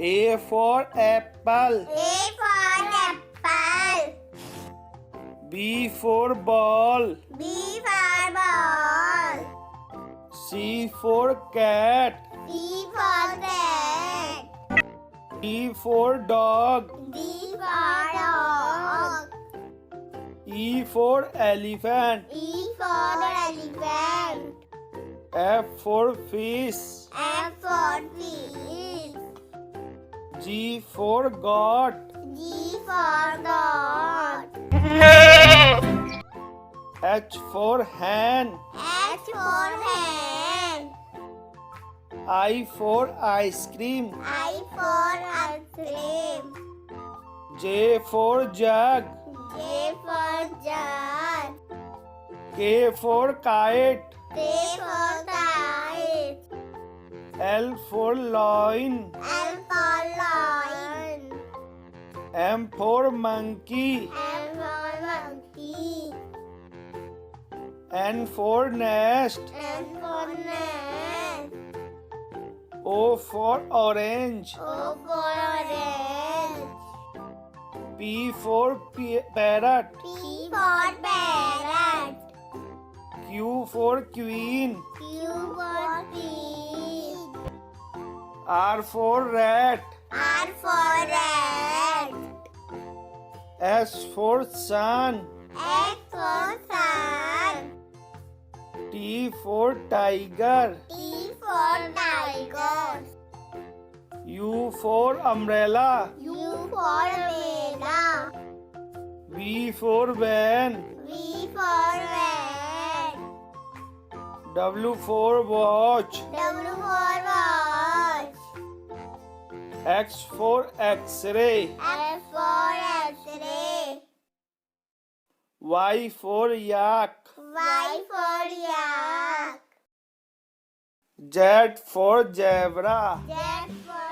A for apple. A for apple. B for ball. B for ball. C for cat. C for cat. D for dog. D for dog. E for elephant. E for elephant. F for fish. F for fish. G for goat. G for goat. H for hen. H for hen. I for ice cream. I for ice cream. J for jug. J for jug. K for kite. K for kite. L for lion. L for lion. M for monkey. M for monkey. N for nest. N for nest. O for orange. O for orange. P for parrot. P for parrot. Q for queen. Q for queen. R for rat. R for rat. S for sun. S for sun. T for tiger. T for tiger. U for umbrella. U for umbrella. V for van. V for van. W for watch. W for watch. X for x-ray. X for X-ray. Y for yak. Y for yak. Z for zebra. Z for